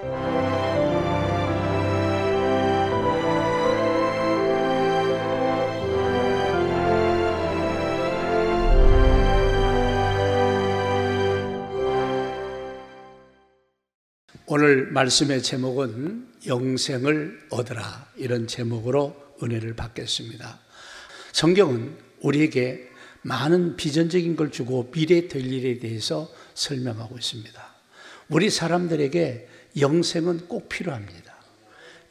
오늘 말씀의 제목은 영생을 얻으라, 이런 제목으로 은혜를 받겠습니다. 성경은 우리에게 많은 비전적인 걸 주고 미래 될 일에 대해서 설명하고 있습니다. 우리 사람들에게 영생은 꼭 필요합니다.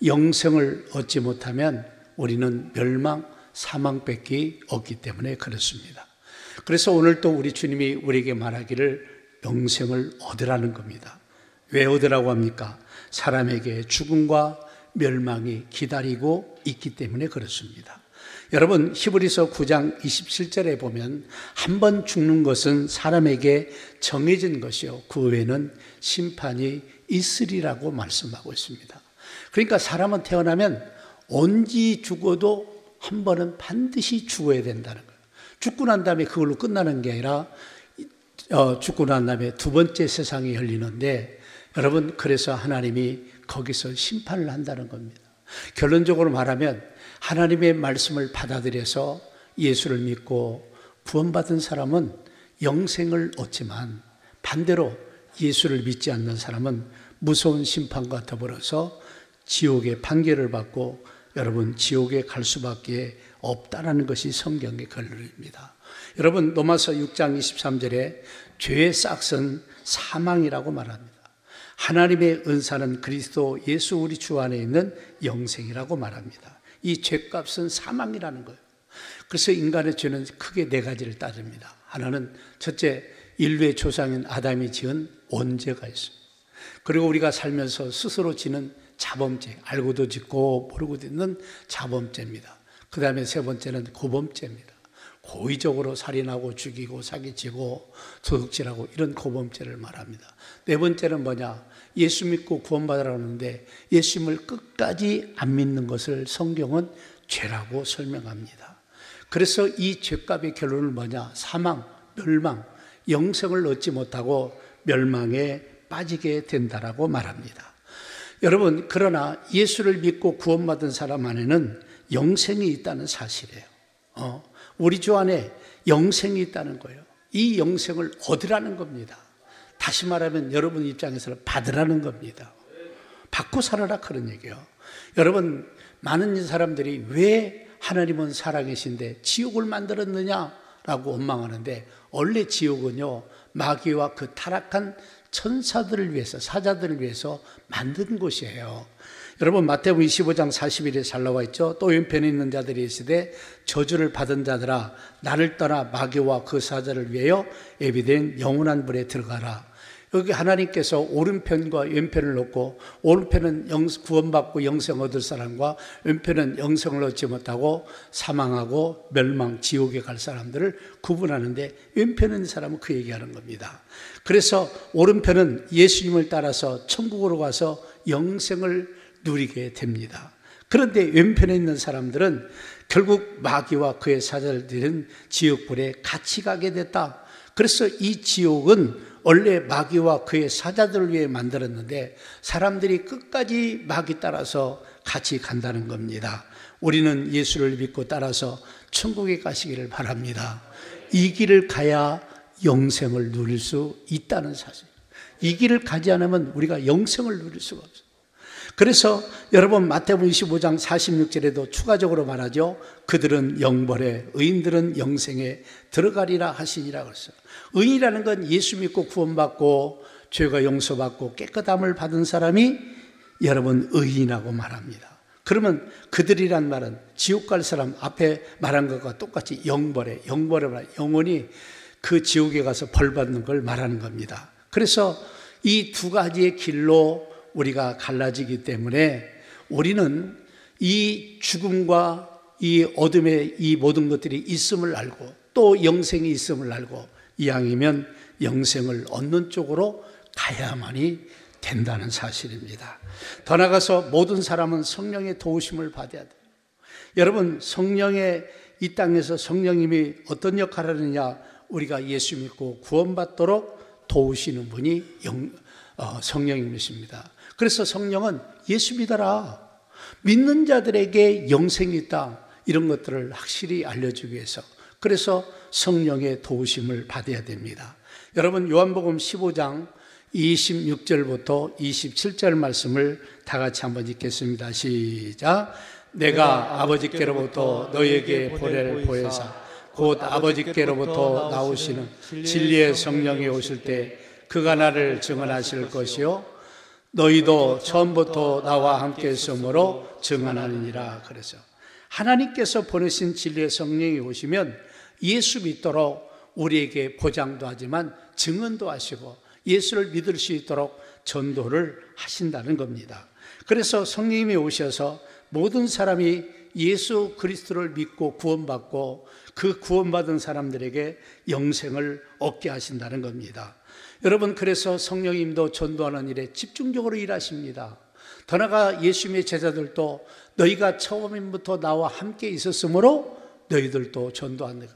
영생을 얻지 못하면 우리는 멸망, 사망밖에 없기 때문에 그렇습니다. 그래서 오늘 또 우리 주님이 우리에게 말하기를 영생을 얻으라는 겁니다. 왜 얻으라고 합니까? 사람에게 죽음과 멸망이 기다리고 있기 때문에 그렇습니다. 여러분, 히브리서 9장 27절에 보면 한 번 죽는 것은 사람에게 정해진 것이요 그 외에는 심판이 있으리라고 말씀하고 있습니다. 그러니까 사람은 태어나면 언제 죽어도 한 번은 반드시 죽어야 된다는 거예요. 죽고 난 다음에 그걸로 끝나는 게 아니라 죽고 난 다음에 두 번째 세상이 열리는데, 여러분, 그래서 하나님이 거기서 심판을 한다는 겁니다. 결론적으로 말하면 하나님의 말씀을 받아들여서 예수를 믿고 구원받은 사람은 영생을 얻지만, 반대로 예수를 믿지 않는 사람은 무서운 심판과 더불어서 지옥의 판결을 받고 여러분 지옥에 갈 수밖에 없다라는 것이 성경의 결론입니다. 여러분, 로마서 6장 23절에 죄의 싹은 사망이라고 말합니다. 하나님의 은사는 그리스도 예수 우리 주 안에 있는 영생이라고 말합니다. 이 죄값은 사망이라는 거예요. 그래서 인간의 죄는 크게 네 가지를 따집니다. 하나는 첫째, 인류의 조상인 아담이 지은 원죄가 있습니다. 그리고 우리가 살면서 스스로 지는 자범죄, 알고도 짓고 모르고도 있는 자범죄입니다. 그 다음에 세 번째는 고범죄입니다. 고의적으로 살인하고 죽이고 사기치고 도둑질하고 이런 고범죄를 말합니다. 네 번째는 뭐냐? 예수 믿고 구원받으라는데 예수님을 끝까지 안 믿는 것을 성경은 죄라고 설명합니다. 그래서 이 죄값의 결론은 뭐냐? 사망, 멸망, 영생을 얻지 못하고 멸망에 빠지게 된다라고 말합니다. 여러분, 그러나 예수를 믿고 구원받은 사람 안에는 영생이 있다는 사실이에요. 우리 주 안에 영생이 있다는 거예요. 이 영생을 얻으라는 겁니다. 다시 말하면 여러분 입장에서는 받으라는 겁니다. 받고 살아라, 그런 얘기예요. 여러분, 많은 사람들이 왜 하나님은 살아계신데 지옥을 만들었느냐라고 원망하는데, 원래 지옥은요 마귀와 그 타락한 천사들을 위해서, 사자들을 위해서 만든 곳이에요. 여러분, 마태복음 25장 40일에 잘 나와 있죠. 또 왼편에 있는 자들이 있으되 저주를 받은 자들아, 나를 떠나 마귀와 그 사자를 위하여 예비된 영원한 불에 들어가라. 여기 하나님께서 오른편과 왼편을 놓고, 오른편은 구원받고 영생 얻을 사람과 왼편은 영생을 얻지 못하고 사망하고 멸망, 지옥에 갈 사람들을 구분하는데, 왼편에 있는 사람은 그 얘기하는 겁니다. 그래서 오른편은 예수님을 따라서 천국으로 가서 영생을 누리게 됩니다. 그런데 왼편에 있는 사람들은 결국 마귀와 그의 사자들은 지옥불에 같이 가게 됐다. 그래서 이 지옥은 원래 마귀와 그의 사자들을 위해 만들었는데 사람들이 끝까지 마귀 따라서 같이 간다는 겁니다. 우리는 예수를 믿고 따라서 천국에 가시기를 바랍니다. 이 길을 가야 영생을 누릴 수 있다는 사실. 이 길을 가지 않으면 우리가 영생을 누릴 수가 없어요. 그래서 여러분, 마태복음 25장 46절에도 추가적으로 말하죠. 그들은 영벌에, 의인들은 영생에 들어가리라 하시니라 그랬어요. 의인이라는 건 예수 믿고 구원받고 죄가 용서받고 깨끗함을 받은 사람이 여러분 의인이라고 말합니다. 그러면 그들이란 말은 지옥 갈 사람, 앞에 말한 것과 똑같이 영벌에 영원히 그 지옥에 가서 벌 받는 걸 말하는 겁니다. 그래서 이 두 가지의 길로 우리가 갈라지기 때문에 우리는 이 죽음과 이 어둠의 이 모든 것들이 있음을 알고 또 영생이 있음을 알고 이왕이면 영생을 얻는 쪽으로 가야만이 된다는 사실입니다. 더 나아가서 모든 사람은 성령의 도우심을 받아야 돼요. 여러분, 성령의 이 땅에서 성령님이 어떤 역할을 하느냐? 우리가 예수 믿고 구원받도록 도우시는 분이 성령님이십니다. 그래서 성령은 예수 믿어라, 믿는 자들에게 영생이 있다, 이런 것들을 확실히 알려주기 위해서, 그래서 성령의 도우심을 받아야 됩니다. 여러분, 요한복음 15장 26절부터 27절 말씀을 다 같이 한번 읽겠습니다. 시작. 내가 아버지께로부터 너희에게 보혜를 보혜사 곧 아버지께로부터 나오시는 진리의 성령이 오실 때 그가 나를 증언하실 것이요 너희도 처음부터 나와 함께 있으므로 증언하느니라. 그래서 하나님께서 보내신 진리의 성령이 오시면 예수 믿도록 우리에게 보장도 하지만 증언도 하시고 예수를 믿을 수 있도록 전도를 하신다는 겁니다. 그래서 성령님이 오셔서 모든 사람이 예수 그리스도를 믿고 구원받고 그 구원받은 사람들에게 영생을 얻게 하신다는 겁니다. 여러분, 그래서 성령님도 전도하는 일에 집중적으로 일하십니다. 더 나아가 예수님의 제자들도 너희가 처음부터 나와 함께 있었으므로 너희들도 전도한다.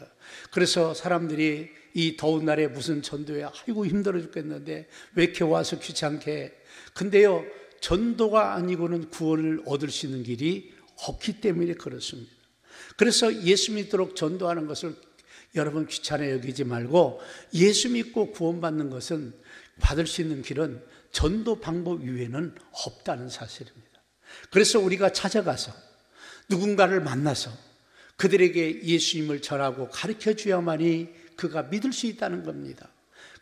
그래서 사람들이 이 더운 날에 무슨 전도야, 아이고 힘들어 죽겠는데 왜 이렇게 와서 귀찮게 해. 근데요, 전도가 아니고는 구원을 얻을 수 있는 길이 없기 때문에 그렇습니다. 그래서 예수 믿도록 전도하는 것을 여러분 귀찮아 여기지 말고, 예수 믿고 구원받는 것은, 받을 수 있는 길은 전도 방법 이외에는 없다는 사실입니다. 그래서 우리가 찾아가서 누군가를 만나서 그들에게 예수님을 전하고 가르쳐 줘야만이 그가 믿을 수 있다는 겁니다.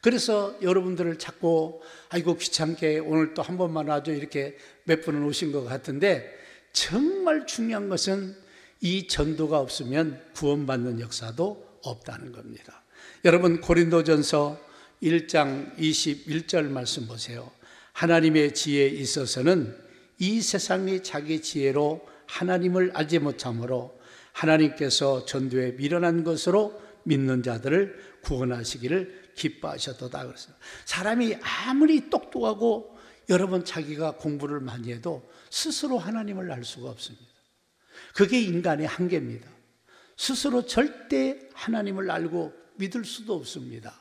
그래서 여러분들을 자꾸 아이고 귀찮게 오늘 또 한 번만 와줘 이렇게 몇 분은 오신 것 같은데, 정말 중요한 것은 이 전도가 없으면 구원받는 역사도 없다는 겁니다. 여러분, 고린도전서 1장 21절 말씀 보세요. 하나님의 지혜에 있어서는 이 세상이 자기 지혜로 하나님을 알지 못하므로 하나님께서 전도에 미련한 것으로 믿는 자들을 구원하시기를 기뻐하셨도다. 그랬어요. 사람이 아무리 똑똑하고 여러분 자기가 공부를 많이 해도 스스로 하나님을 알 수가 없습니다. 그게 인간의 한계입니다. 스스로 절대 하나님을 알고 믿을 수도 없습니다.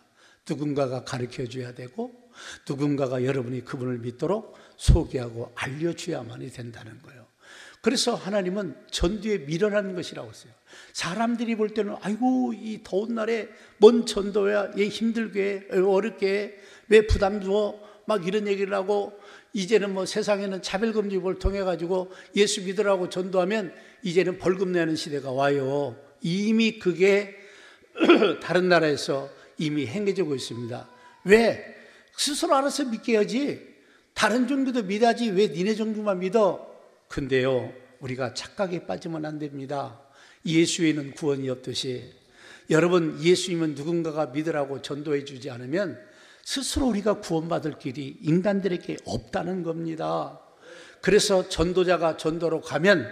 누군가가 가르쳐 줘야 되고 누군가가 여러분이 그분을 믿도록 소개하고 알려줘야만이 된다는 거예요. 그래서 하나님은 전도에 미련한 것이라고 했어요. 사람들이 볼 때는 아이고 이 더운 날에 뭔 전도야, 얘 힘들게 어렵게 왜 부담 줘, 막 이런 얘기를 하고, 이제는 뭐 세상에는 차별금지법을 통해 가지고 예수 믿으라고 전도하면 이제는 벌금 내는 시대가 와요. 이미 그게 다른 나라에서 이미 행해지고 있습니다. 왜? 스스로 알아서 믿게 해야지. 다른 종교도 믿어야지 왜 니네 종교만 믿어? 근데요, 우리가 착각에 빠지면 안 됩니다. 예수에는 구원이 없듯이 여러분, 예수님은 누군가가 믿으라고 전도해 주지 않으면 스스로 우리가 구원받을 길이 인간들에게 없다는 겁니다. 그래서 전도자가 전도로 가면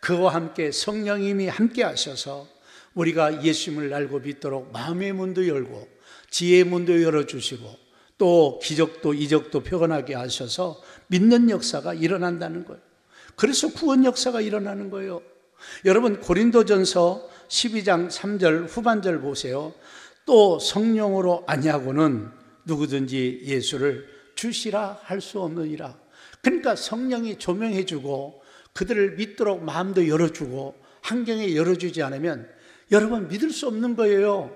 그와 함께 성령님이 함께 하셔서 우리가 예수님을 알고 믿도록 마음의 문도 열고 지혜의 문도 열어주시고 또 기적도 이적도 표현하게 하셔서 믿는 역사가 일어난다는 거예요. 그래서 구원 역사가 일어나는 거예요. 여러분, 고린도전서 12장 3절 후반절 보세요. 또 성령으로 아니하고는 누구든지 예수를 주시라 할 수 없느니라. 그러니까 성령이 조명해주고 그들을 믿도록 마음도 열어주고 환경에 열어주지 않으면 여러분 믿을 수 없는 거예요.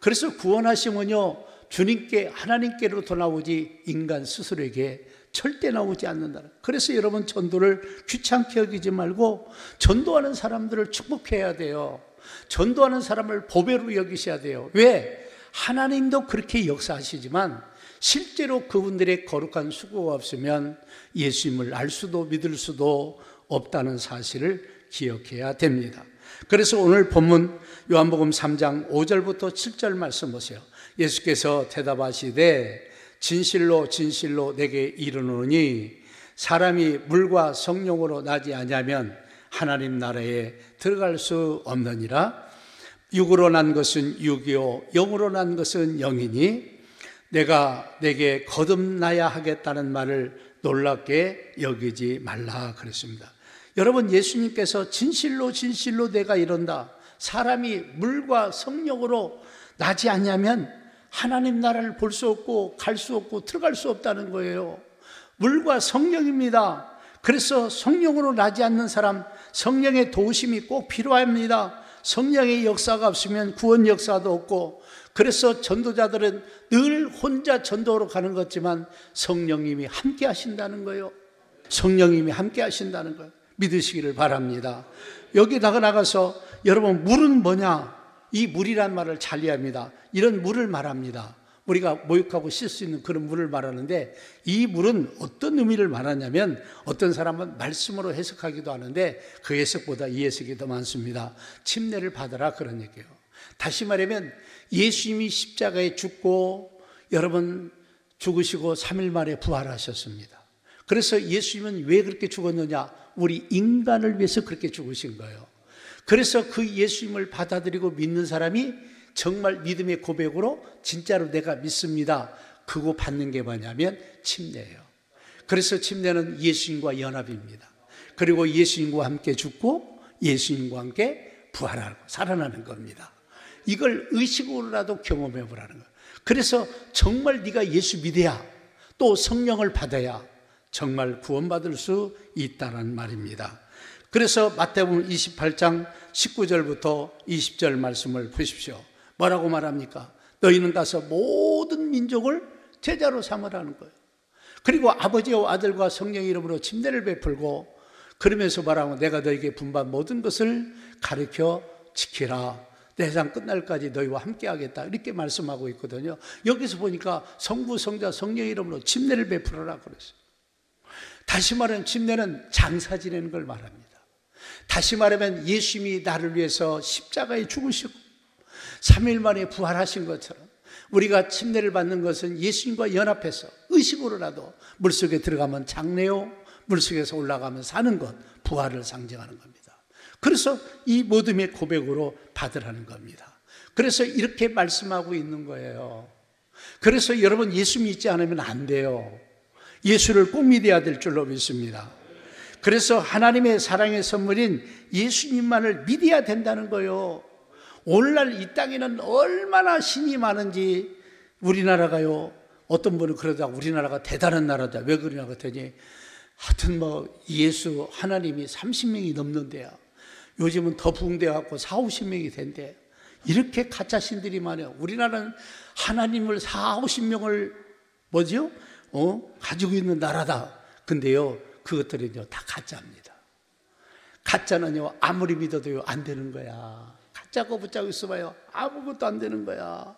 그래서 구원하심은요, 주님께 하나님께로부터 나오지 인간 스스로에게 절대 나오지 않는다. 그래서 여러분 전도를 귀찮게 여기지 말고 전도하는 사람들을 축복해야 돼요. 전도하는 사람을 보배로 여기셔야 돼요. 왜? 하나님도 그렇게 역사하시지만 실제로 그분들의 거룩한 수고가 없으면 예수님을 알 수도 믿을 수도 없다는 사실을 기억해야 됩니다. 그래서 오늘 본문 요한복음 3장 5절부터 7절 말씀 보세요. 예수께서 대답하시되 진실로 진실로 내게 이르노니 사람이 물과 성령으로 나지 아니하면 하나님 나라에 들어갈 수 없느니라. 육으로 난 것은 육이요 영으로 난 것은 영이니 내가 내게 거듭나야 하겠다는 말을 놀랍게 여기지 말라 그랬습니다. 여러분, 예수님께서 진실로 진실로 내가 이런다. 사람이 물과 성령으로 나지 않냐면 하나님 나라를 볼 수 없고 갈 수 없고 들어갈 수 없다는 거예요. 물과 성령입니다. 그래서 성령으로 나지 않는 사람, 성령의 도우심이 꼭 필요합니다. 성령의 역사가 없으면 구원 역사도 없고, 그래서 전도자들은 늘 혼자 전도로 가는 것 같지만 성령님이 함께 하신다는 거예요. 성령님이 함께 하신다는 걸 믿으시기를 바랍니다. 여기다가 나가서 여러분, 물은 뭐냐? 이 물이란 말을 잘 이해합니다. 이런 물을 말합니다. 우리가 목욕하고 씻을 수 있는 그런 물을 말하는데, 이 물은 어떤 의미를 말하냐면, 어떤 사람은 말씀으로 해석하기도 하는데 그 해석보다 이 해석이 더 많습니다. 침례를 받으라, 그런 얘기예요. 다시 말하면 예수님이 십자가에 죽고 여러분 죽으시고 3일 만에 부활하셨습니다. 그래서 예수님은 왜 그렇게 죽었느냐? 우리 인간을 위해서 그렇게 죽으신 거예요. 그래서 그 예수님을 받아들이고 믿는 사람이 정말 믿음의 고백으로 진짜로 내가 믿습니다, 그거 받는 게 뭐냐면 침례예요. 그래서 침례는 예수님과 연합입니다. 그리고 예수님과 함께 죽고 예수님과 함께 부활하고 살아나는 겁니다. 이걸 의식으로라도 경험해 보라는 거예요. 그래서 정말 네가 예수 믿어야, 또 성령을 받아야 정말 구원받을 수 있다는 말입니다. 그래서 마태복음 28장 19절부터 20절 말씀을 보십시오. 뭐라고 말합니까? 너희는 가서 모든 민족을 제자로 삼으라는 거예요. 그리고 아버지와 아들과 성령의 이름으로 침례를 베풀고, 그러면서 말하고 내가 너희에게 분반 모든 것을 가르쳐 지키라. 내 세상 끝날까지 너희와 함께 하겠다, 이렇게 말씀하고 있거든요. 여기서 보니까 성부, 성자, 성령의 이름으로 침례를 베풀어라 그랬어요. 다시 말하면 침례는 장사 지내는 걸 말합니다. 다시 말하면 예수님이 나를 위해서 십자가에 죽으시고 3일 만에 부활하신 것처럼 우리가 침례를 받는 것은 예수님과 연합해서 의식으로라도 물속에 들어가면 장래요, 물속에서 올라가면 사는 것, 부활을 상징하는 겁니다. 그래서 이 모둠의 고백으로 받으라는 겁니다. 그래서 이렇게 말씀하고 있는 거예요. 그래서 여러분, 예수 믿지 않으면 안 돼요. 예수를 꼭 믿어야 될 줄로 믿습니다. 그래서 하나님의 사랑의 선물인 예수님만을 믿어야 된다는 거예요. 오늘날 이 땅에는 얼마나 신이 많은지, 우리나라가요, 어떤 분은 그러다 우리나라가 대단한 나라다, 왜 그러냐 그랬더니 하여튼 예수 하나님이 30명이 넘는데요, 요즘은 더 부흥돼 갖고 40~50명이 된대. 이렇게 가짜 신들이 많아요. 우리나라는 하나님을 40~50명을 가지고 있는 나라다. 근데요, 그것들은요 다 가짜입니다. 가짜는요 아무리 믿어도요 안 되는 거야. 가짜고 붙잡고 있어봐요, 아무것도 안 되는 거야.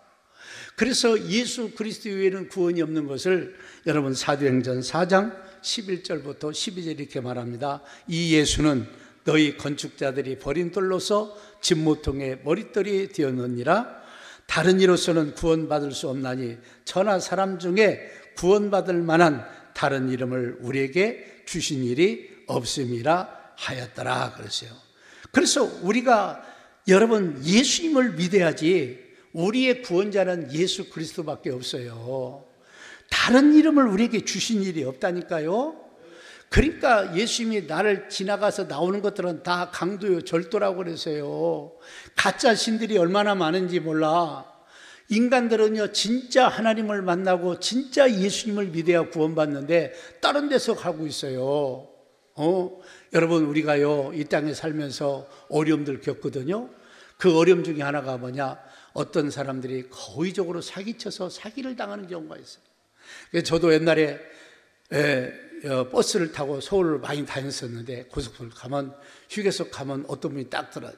그래서 예수 그리스도 외에는 구원이 없는 것을 여러분 사도행전 4장 11절부터 12절 이렇게 말합니다. 이 예수는 너희 건축자들이 버린 돌로서 진모통의 머릿돌이 되었느니라. 다른 이로서는 구원받을 수 없나니 천하 사람 중에 구원받을 만한 다른 이름을 우리에게 주신 일이 없음이라 하였더라 그랬어요. 그래서 우리가 여러분 예수님을 믿어야지. 우리의 구원자는 예수 그리스도밖에 없어요. 다른 이름을 우리에게 주신 일이 없다니까요. 그러니까 예수님이 나를 지나가서 나오는 것들은 다 강도요, 절도라고 그랬어요. 가짜 신들이 얼마나 많은지 몰라. 인간들은요 진짜 하나님을 만나고 진짜 예수님을 믿어야 구원받는데 다른 데서 가고 있어요. 여러분, 우리가요 이 땅에 살면서 어려움들 겪거든요. 그 어려움 중에 하나가 뭐냐? 어떤 사람들이 거의적으로 사기쳐서 사기를 당하는 경우가 있어요. 저도 옛날에 버스를 타고 서울을 많이 다녔었는데, 고속도로 가면, 휴게소 가면 어떤 분이 딱 들어,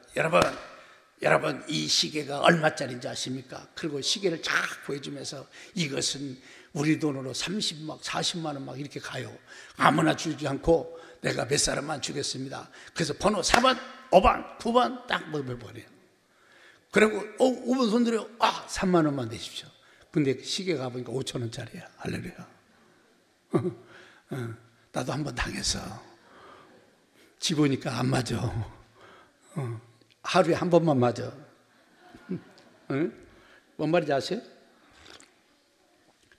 여러분 이 시계가 얼마짜리인지 아십니까? 그리고 시계를 쫙 보여주면서 이것은 우리 돈으로 30만 40만 원 막 이렇게 가요. 아무나 주지 않고 내가 몇 사람만 주겠습니다. 그래서 번호 4번, 5번, 9번 딱 먹어버려요. 그리고 5번 손 들어요. 3만 원만 내십시오. 근데 시계 가보니까 5천 원짜리야. 할렐루야. 나도 한번 당했어. 집으니까 안 맞아. 하루에 한 번만 맞아. 뭔 말인지 아세요?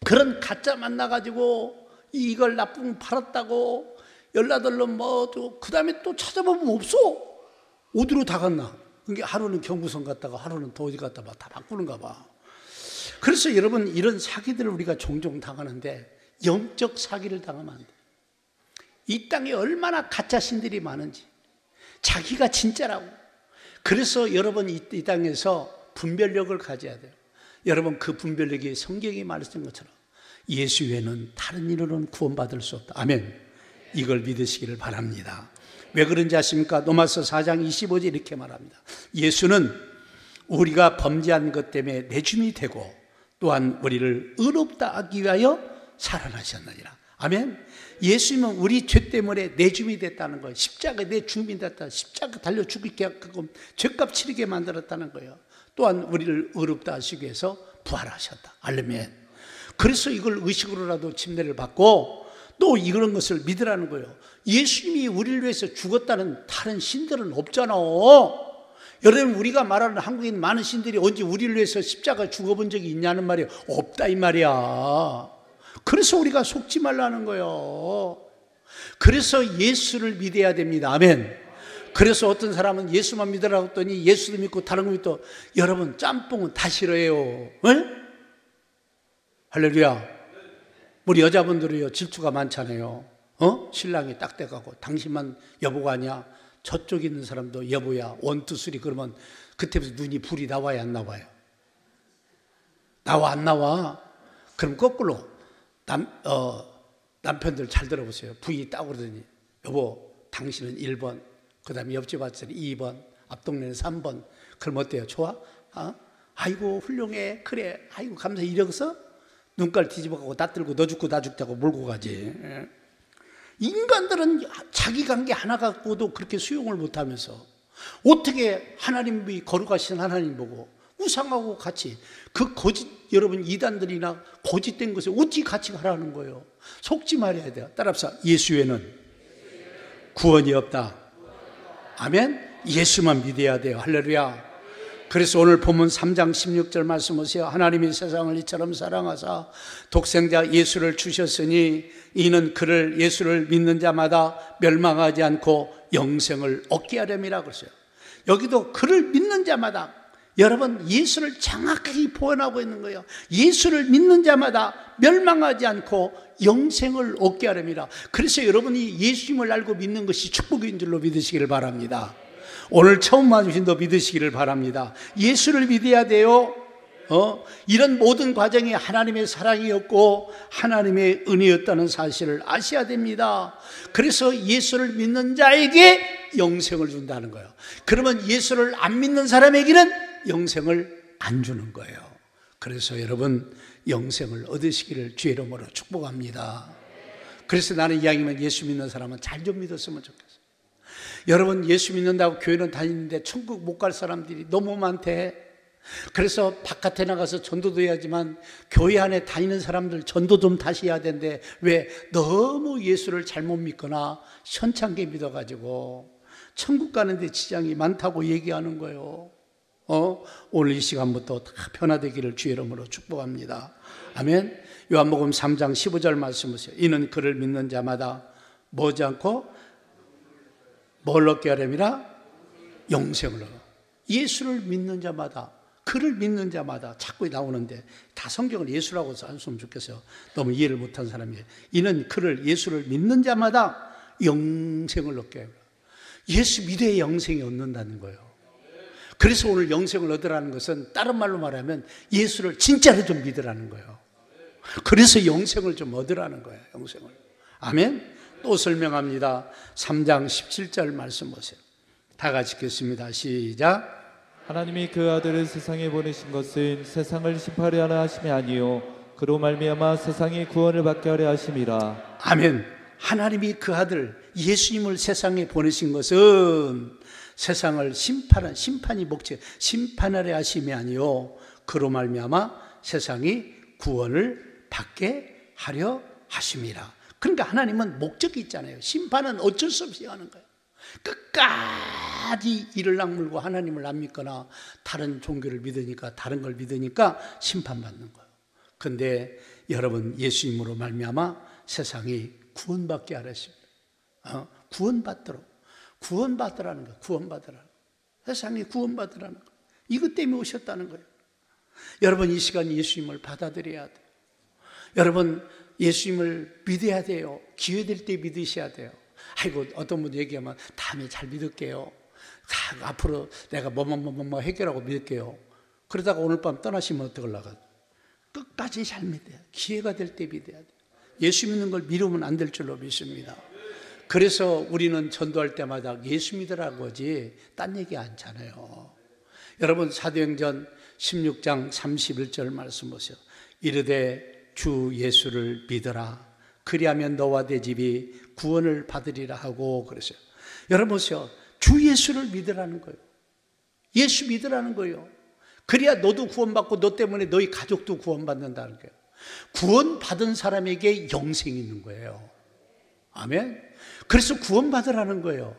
그런 가짜 만나가지고 이걸 나쁜 팔았다고 연락들로 그 다음에 또 찾아보면 없어. 어디로 다 갔나? 그게 하루는 경부선 갔다가 하루는 더 어디 갔다 다 바꾸는가 봐. 그래서 여러분, 이런 사기들을 우리가 종종 당하는데 영적 사기를 당하면 안 돼요. 이 땅에 얼마나 가짜 신들이 많은지, 자기가 진짜라고. 그래서 여러분, 이 땅에서 분별력을 가져야 돼요. 여러분, 그 분별력이 성경이 말했던 것처럼 예수 외에는 다른 이로는 구원받을 수 없다. 아멘. 이걸 믿으시기를 바랍니다. 왜 그런지 아십니까? 로마서 4장 25절 이렇게 말합니다. 예수는 우리가 범죄한 것 때문에 내줌이 되고 또한 우리를 의롭다 하기 위하여 살아나셨느니라. 아멘. 예수님은 우리 죄 때문에 내줌이 됐다는 거예요. 십자가에 내 죽음이 됐다. 십자가 달려 죽게 하고 죄값 치르게 만들었다는 거예요. 또한 우리를 의롭다 하시기 위해서 부활하셨다. 아멘. 그래서 이걸 의식으로라도 침례를 받고 또 이런 것을 믿으라는 거예요. 예수님이 우리를 위해서 죽었다는 다른 신들은 없잖아. 여러분, 우리가 말하는 한국인 많은 신들이 언제 우리를 위해서 십자가 죽어본 적이 있냐는 말이에요. 없다 이 말이야. 그래서 우리가 속지 말라는 거예요. 그래서 예수를 믿어야 됩니다. 아멘. 그래서 어떤 사람은 예수만 믿으라고 했더니 예수도 믿고 다른 거 믿고, 여러분 짬뽕은 다 싫어해요. 네? 할렐루야. 우리 여자분들이요, 질투가 많잖아요. 신랑이 딱 돼가고 당신만 여보가 아니야. 저쪽에 있는 사람도 여보야. 1, 2, 3 그러면 그때부터 눈이 불이 나와야 안 나와요? 나와 안 나와? 그럼 거꾸로 남편들 잘 들어보세요. 부인이 딱 그러더니 여보 당신은 1번, 그 다음에 옆집 아저씨 2번, 앞동네는 3번. 그럼 어때요? 좋아? 아이고 훌륭해. 그래. 아이고 감사해. 이러고서 눈깔 뒤집어가고 나 들고 너 죽고 나 죽자고 몰고 가지. 인간들은 자기 관계 하나 갖고도 그렇게 수용을 못하면서 어떻게 하나님이 거룩하신 하나님 보고 우상하고 같이 그 거짓, 여러분 이단들이나 거짓된 것에 어찌 같이 가라는 거예요. 속지 말아야 돼요. 따라합시다. 예수 외에는 구원이 없다. 아멘. 예수만 믿어야 돼요. 할렐루야. 그래서 오늘 본문 3장 16절 말씀 보세요. 하나님이 세상을 이처럼 사랑하사 독생자 예수를 주셨으니 이는 그를 예수를 믿는 자마다 멸망하지 않고 영생을 얻게 하려니라 그랬어요. 여기도 그를 믿는 자마다, 여러분 예수를 정확하게 표현하고 있는 거예요. 예수를 믿는 자마다 멸망하지 않고 영생을 얻게 하려니라. 그래서 여러분이 예수님을 알고 믿는 것이 축복인 줄로 믿으시기를 바랍니다. 오늘 처음 와주신 도 믿으시기를 바랍니다. 예수를 믿어야 돼요. 이런 모든 과정이 하나님의 사랑이었고 하나님의 은혜였다는 사실을 아셔야 됩니다. 그래서 예수를 믿는 자에게 영생을 준다는 거예요. 그러면 예수를 안 믿는 사람에게는 영생을 안 주는 거예요. 그래서 여러분 영생을 얻으시기를 주의 이름으로 축복합니다. 그래서 나는 이왕이면 예수 믿는 사람은 잘 좀 믿었으면 좋겠어요. 여러분 예수 믿는다고 교회는 다니는데 천국 못 갈 사람들이 너무 많대. 그래서 바깥에 나가서 전도도 해야지만 교회 안에 다니는 사람들 전도 좀 다시 해야 되는데 왜? 너무 예수를 잘못 믿거나 현찮게 믿어가지고 천국 가는데 지장이 많다고 얘기하는 거예요. 오늘 이 시간부터 다 변화되기를 주의 이름으로 축복합니다. 아멘. 요한복음 3장 15절 말씀 보세요. 이는 그를 믿는 자마다 뭐지 않고 뭘 얻게 하려니라? 영생을 얻어. 예수를 믿는 자마다, 그를 믿는 자마다 자꾸 나오는데 다 성경을 예수라고 썼으면 좋겠어요. 너무 이해를 못한 사람이에요. 이는 그를, 예수를 믿는 자마다 영생을 얻게 해요. 예수 믿어야 영생이 얻는다는 거예요. 그래서 오늘 영생을 얻으라는 것은 다른 말로 말하면 예수를 진짜로 좀 믿으라는 거예요. 그래서 영생을 좀 얻으라는 거예요. 영생을. 아멘. 또 설명합니다. 3장 17절 말씀 보세요. 다 같이 읽겠습니다. 시작. 하나님이 그 아들을 세상에 보내신 것은 세상을 심판하려 하려 하심이 아니요 그로 말미암아 세상이 구원을 받게 하려 하심이라. 아멘. 하나님이 그 아들 예수님을 세상에 보내신 것은 세상을 심판이 목적, 심판하려 하심이 아니요 그로 말미암아 세상이 구원을 받게 하려 하심이라. 그러니까 하나님은 목적이 있잖아요. 심판은 어쩔 수 없이 하는 거예요. 끝까지 이를 악물고 하나님을 안 믿거나 다른 종교를 믿으니까, 다른 걸 믿으니까 심판받는 거예요. 그런데 여러분 예수님으로 말미암아 세상이 구원받게 하셨습니다. 구원받으라는 거예요. 구원받으라는 거예요. 세상이 구원받으라는 거예요. 이것 때문에 오셨다는 거예요. 여러분, 이 시간 예수님을 받아들여야 돼요. 여러분, 예수님을 믿어야 돼요. 기회 될 때 믿으셔야 돼요. 아이고, 어떤 분 얘기하면 다음에 잘 믿을게요. 앞으로 내가 뭐 해결하고 믿을게요. 그러다가 오늘 밤 떠나시면 어떡하려고. 끝까지 잘 믿어야 돼요. 기회가 될 때 믿어야 돼요. 예수 믿는 걸 미루면 안 될 줄로 믿습니다. 그래서 우리는 전도할 때마다 예수 믿으라고 하지 딴 얘기 않잖아요. 여러분, 사도행전 16장 31절 말씀 보세요. 이르되 주 예수를 믿어라. 그리하면 너와 내 집이 구원을 받으리라 하고 그러세요. 여러분 보세요. 주 예수를 믿으라는 거예요. 예수 믿으라는 거예요. 그래야 너도 구원받고 너 때문에 너희 가족도 구원받는다는 거예요. 구원받은 사람에게 영생이 있는 거예요. 아멘. 그래서 구원받으라는 거예요.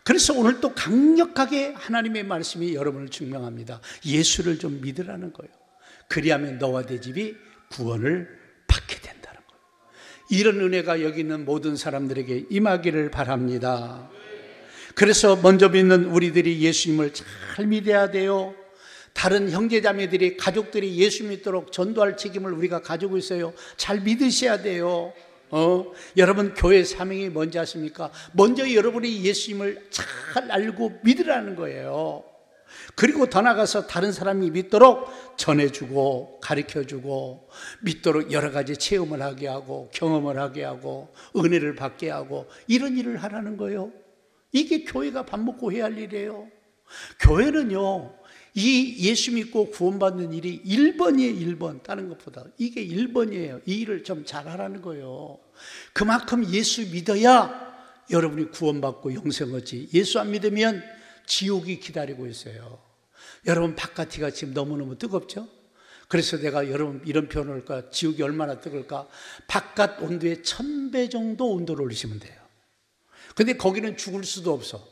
그래서 오늘 또 강력하게 하나님의 말씀이 여러분을 증명합니다. 예수를 좀 믿으라는 거예요. 그리하면 너와 내 집이 구원을 받게 된다는 거예요. 이런 은혜가 여기 있는 모든 사람들에게 임하기를 바랍니다. 그래서 먼저 믿는 우리들이 예수님을 잘 믿어야 돼요. 다른 형제자매들이, 가족들이 예수 믿도록 전도할 책임을 우리가 가지고 있어요. 잘 믿으셔야 돼요. 여러분, 교회 사명이 뭔지 아십니까? 먼저 여러분이 예수님을 잘 알고 믿으라는 거예요. 그리고 더 나아가서 다른 사람이 믿도록 전해주고 가르쳐주고 믿도록 여러 가지 체험을 하게 하고 경험을 하게 하고 은혜를 받게 하고 이런 일을 하라는 거예요. 이게 교회가 밥 먹고 해야 할 일이에요. 교회는요, 이 예수 믿고 구원받는 일이 1번이에요. 1번. 다른 것보다 이게 1번이에요. 이 일을 좀 잘하라는 거예요. 그만큼 예수 믿어야 여러분이 구원받고 영생 얻지. 예수 안 믿으면 지옥이 기다리고 있어요. 여러분, 바깥이가 지금 너무너무 뜨겁죠? 그래서 내가 여러분 이런 표현을 할까? 지옥이 얼마나 뜨거울까? 바깥 온도의 1000배 정도 온도를 올리시면 돼요. 근데 거기는 죽을 수도 없어.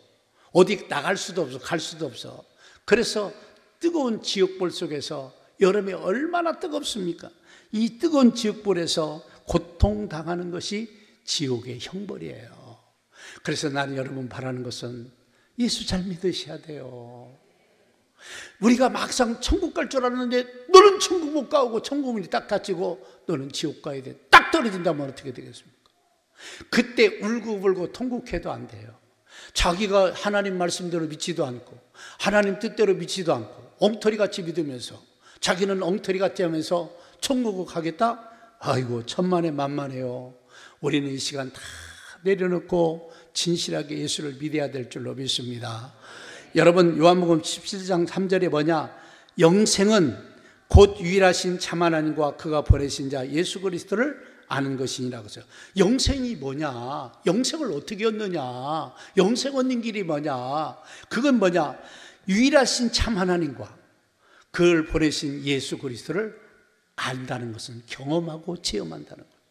어디 나갈 수도 없어. 갈 수도 없어. 그래서 뜨거운 지옥불 속에서 여름에 얼마나 뜨겁습니까? 이 뜨거운 지옥불에서 고통당하는 것이 지옥의 형벌이에요. 그래서 나는 여러분 바라는 것은 예수 잘 믿으셔야 돼요. 우리가 막상 천국 갈 줄 알았는데 너는 천국 못 가고 천국문이 딱 닫히고 너는 지옥 가야 돼. 딱 떨어진다면 어떻게 되겠습니까? 그때 울고불고 통곡해도 안 돼요. 자기가 하나님 말씀대로 믿지도 않고 하나님 뜻대로 믿지도 않고 엉터리같이 믿으면서 자기는 엉터리같이 하면서 천국을 가겠다? 아이고, 천만에 만만해요. 우리는 이 시간 다 내려놓고 진실하게 예수를 믿어야 될 줄로 믿습니다. 여러분, 요한복음 17장 3절에 뭐냐? 영생은 곧 유일하신 참 하나님과 그가 보내신 자 예수 그리스도를 아는 것이니라고 했어요. 영생이 뭐냐? 영생을 어떻게 얻느냐? 영생 얻는 길이 뭐냐? 그건 뭐냐? 유일하신 참 하나님과 그를 보내신 예수 그리스도를 안다는 것은 경험하고 체험한다는 거예요.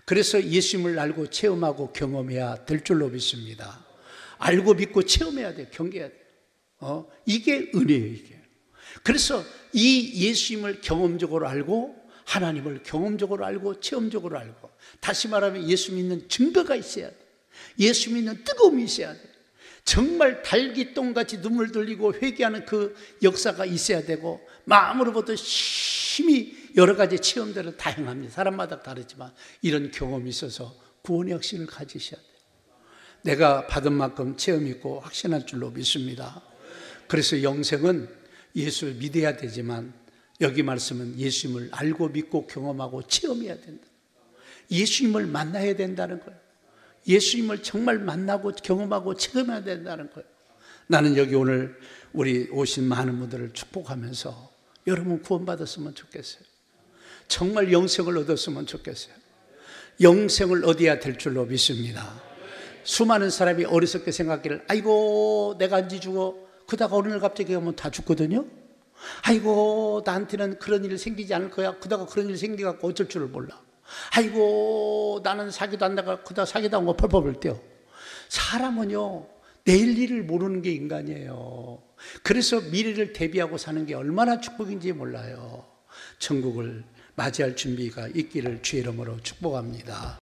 그래서 예수님을 알고 체험하고 경험해야 될 줄로 믿습니다. 알고 믿고 체험해야 돼요. 경계해야 돼요. 이게 은혜예요, 이게. 그래서 이 예수님을 경험적으로 알고 하나님을 경험적으로 알고 체험적으로 알고, 다시 말하면 예수 믿는 증거가 있어야 돼. 예수 믿는 뜨거움이 있어야 돼. 정말 달기똥같이 눈물 돌리고 회개하는 그 역사가 있어야 되고, 마음으로부터 심히 여러 가지 체험들을 다양합니다. 사람마다 다르지만 이런 경험이 있어서 구원의 확신을 가지셔야 돼요. 내가 받은 만큼 체험 있고 확신할 줄로 믿습니다. 그래서 영생은 예수를 믿어야 되지만 여기 말씀은 예수님을 알고 믿고 경험하고 체험해야 된다. 예수님을 만나야 된다는 거예요. 예수님을 정말 만나고 경험하고 체험해야 된다는 거예요. 나는 여기 오늘 우리 오신 많은 분들을 축복하면서 여러분 구원받았으면 좋겠어요. 정말 영생을 얻었으면 좋겠어요. 영생을 얻어야 될 줄로 믿습니다. 수많은 사람이 어리석게 생각하기를, 아이고 내가 언제 죽어? 그러다가 어느 날 갑자기 하면 다 죽거든요. 아이고 나한테는 그런 일 생기지 않을 거야. 그러다가 그런 일 생겨갖고 어쩔 줄을 몰라. 아이고 나는 사기도 안 나가. 그러다가 사기당한 거 펄펄 뛰어. 사람은요 내일 일을 모르는 게 인간이에요. 그래서 미래를 대비하고 사는 게 얼마나 축복인지 몰라요. 천국을 맞이할 준비가 있기를 주의 이름으로 축복합니다.